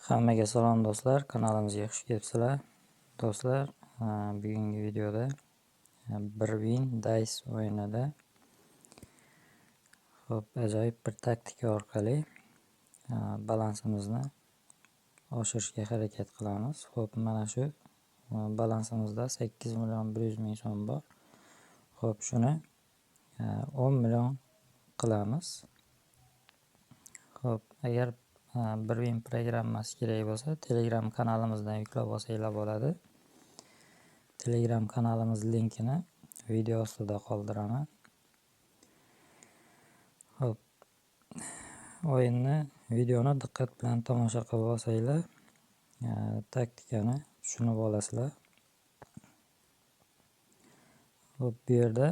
Hammaga salom do'stlar, kanalimizga xush kelibsizlar. Do'stlar, bugungi videoda bir win dice o'yinida ajoyib bir taktika orqali balansimizni oshirishga harakat qilamiz. Mana shu balansimizda 8.100.000 so'm bor. Shuni 10 million qilamiz. Agar bir win programmasi kerak bo'lsa, Telegram kanalimizdan yuklab olsanglar bo'ladi. Telegram kanalimiz linkini video ostida qoldiraman. Videoni diqqat bilan tomosha qilib olsanglar, taktikani tushunib olasizlar. Bu yerda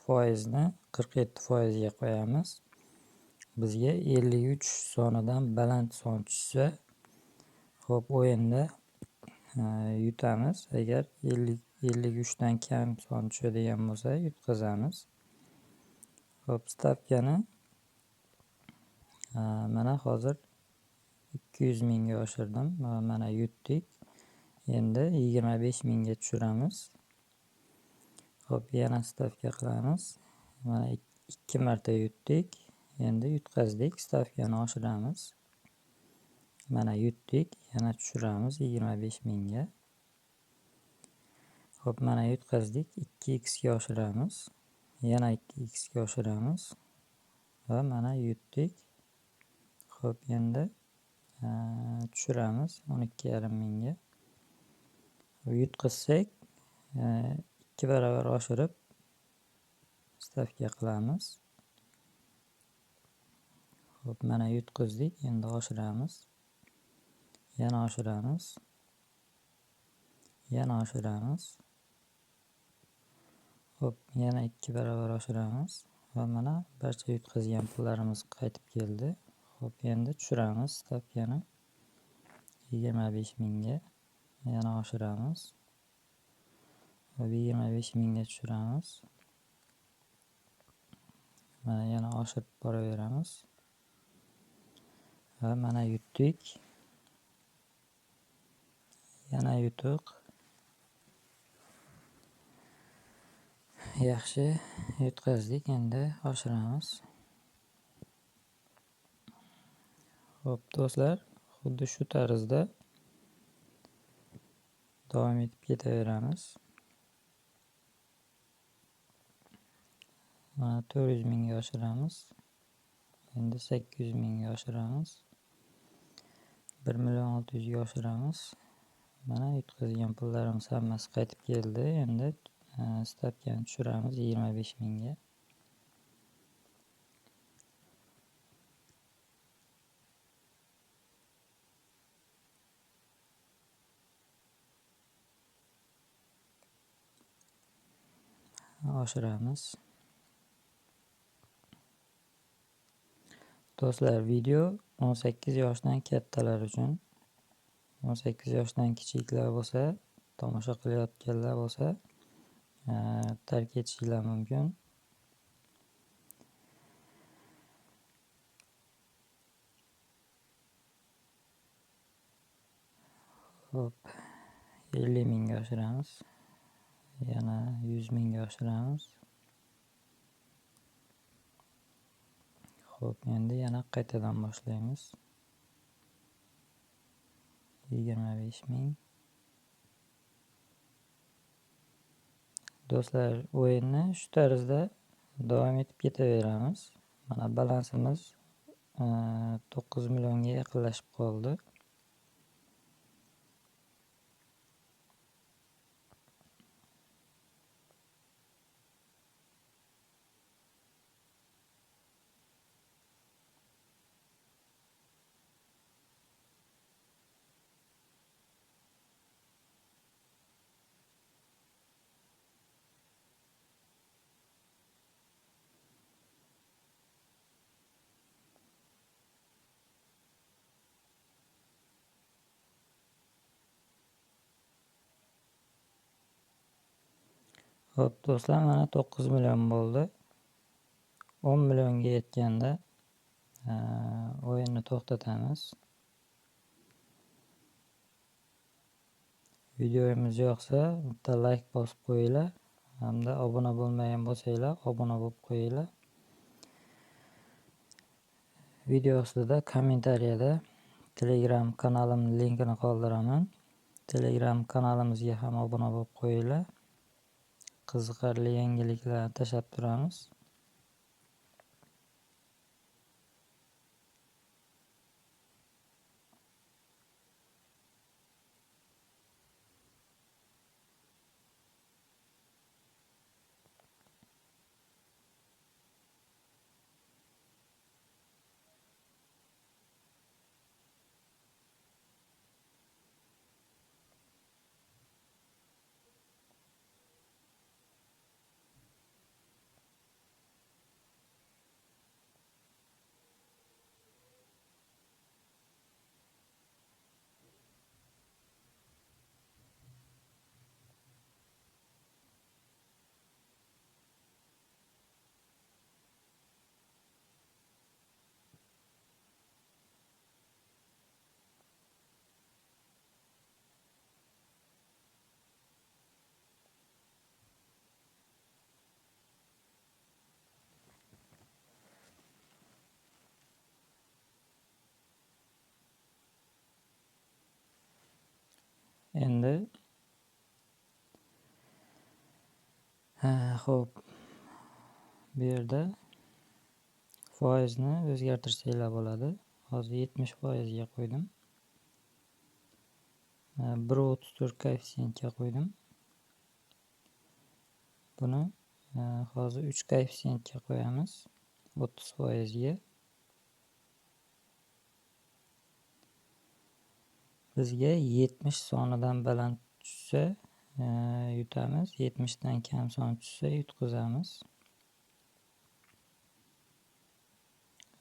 foizni 47% ga qo'yamiz. Bizga 53 sonidan baland son tushsa, o'yinda yutamiz. Agar 53 dan kam son tushadigan bo'lsa, yutqazamiz. Stavkani mana hozir 200 mingga oshirdim. Mana yutdik. Endi 25 mingga tushiramiz. Yana stavka qilamiz. Mana 2 marta yutdik. Endi yutqazdik. Stavkani oshiramiz. Mana yutdik. Yana tushiramiz 25 mingga. Mana yutqazdik. 2x ga oshiramiz. Yana 2x ga oshiramiz. Va mana yutdik. Endi tushiramiz 12.5 mingga. Yutqazsak 2 barobar oshirib stavka qilamiz. Mana yutqazdik. Endi oshiramiz. Yana oshiramiz. Yana oshiramiz. Yana 2 barobar oshiramiz. Va mana barcha yutqazgan pullarimiz qaytib keldi. Endi tushiramiz stavkani 25 mingga. Yana oshiramiz. 25 mingga tushiramiz. Mana yana oshirib boraveramiz. Va mana yutdik. Yana yutuq. Yaxshi yutqazdik. Endi oshiramiz. Do'stlar, xuddi shu tarzda davom etib ketaveramiz. Mana 400 mingga oshiramiz. Endi 800 mingga oshiramiz. 1.600.000 ga oshiramiz. Mana yutqazgan pullarimiz hammasi qaytib keldi. Endi stavkani tushiramiz 25 mingga. Oshiramiz. Do'stlar, video 18 yoshdan kattalar uchun. 18 yoshdan kichiklar bo'lsa, tomosha qilayotganlar bo'lsa, tark etishinglar mumkin. Hop, 50 mingga oshiramiz. Yana 100 mingga oshiramiz. Endi yana qaytadan boshlaymiz. 25 ming. Do'stlar, o'yinni shu tarzda davom etib ketaveramiz. Mana balansimiz 9 millionga yaqinlashib qoldi. Do'stlar, mana 9 million bo'ldi. 10 millionga yetganda o'yinni to'xtatamiz. Videomiz yoqsa bitta like bosib qo'yinglar, hamda obuna bo'lmagan bo'lsanglar obuna bo'lib qo'yinglar. Video ostida kommentariyada Telegram kanalimning linkini qoldiraman. Telegram kanalimizga ham obuna bo'lib qo'yinglar. Qiziqarli yangiliklar tashlab turamiz. Endi xo'p, bu yerda foizni o'zgartirsanglar bo'ladi. Hozir 70% ga qo'ydim. 1.34 koeffitsiyentga qo'ydim. Buni hozir 3 koeffitsiyentga qo'yamiz. 30% ga. Bizga 70 sonidan baland tushsa yutamiz, 70 dan kam son tushsa yutqizamiz.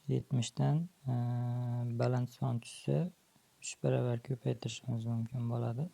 70 dan baland son tushsa 3 baravar ko'paytirishimiz mumkin bo'ladi.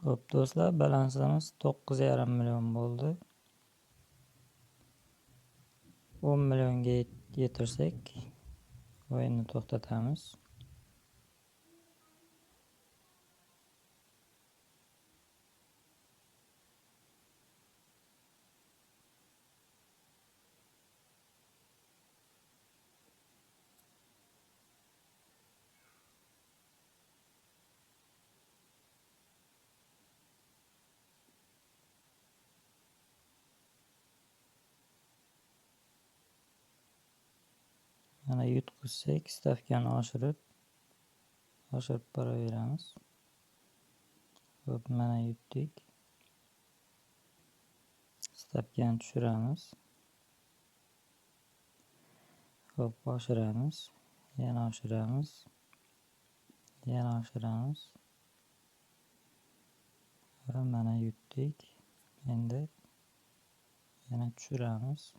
Xo'p do'stlar, balansimiz 9,5 million bo'ldi. 10 millionga yetirsak o'yinni to'xtatamiz. Mana yutqizsak, stavkani oshirib oshirib boraveramiz. Hop, mana yutdik. Stapkani tushiramiz. Hop, oshiramiz. Yana oshiramiz. Yana oshiramiz. Va mana yutdik. Endi yana tushiramiz.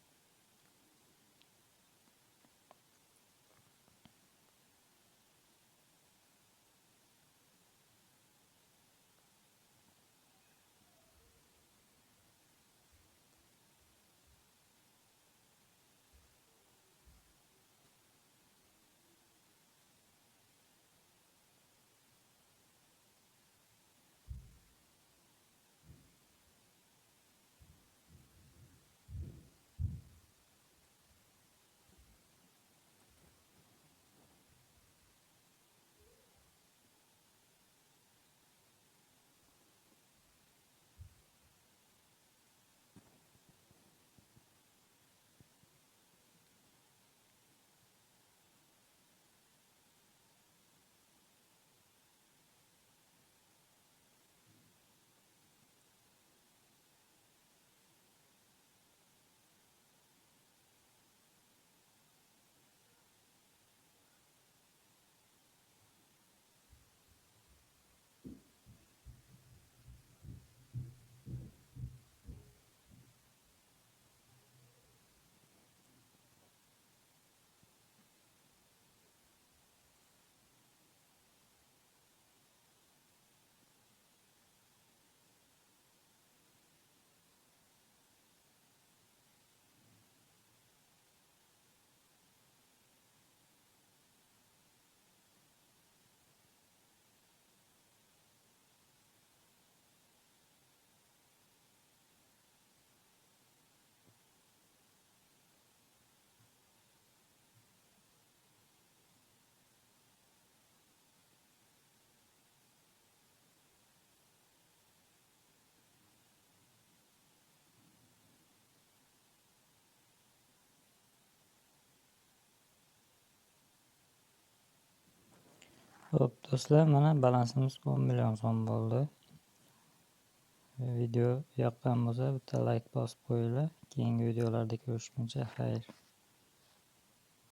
Hop do'stlar, mana balansimiz 10 million so'm bo'ldi. Video yoqqan bo'lsa bitta like bosib qo'yinglar. Keyingi videolarda ko'rishguncha xayr.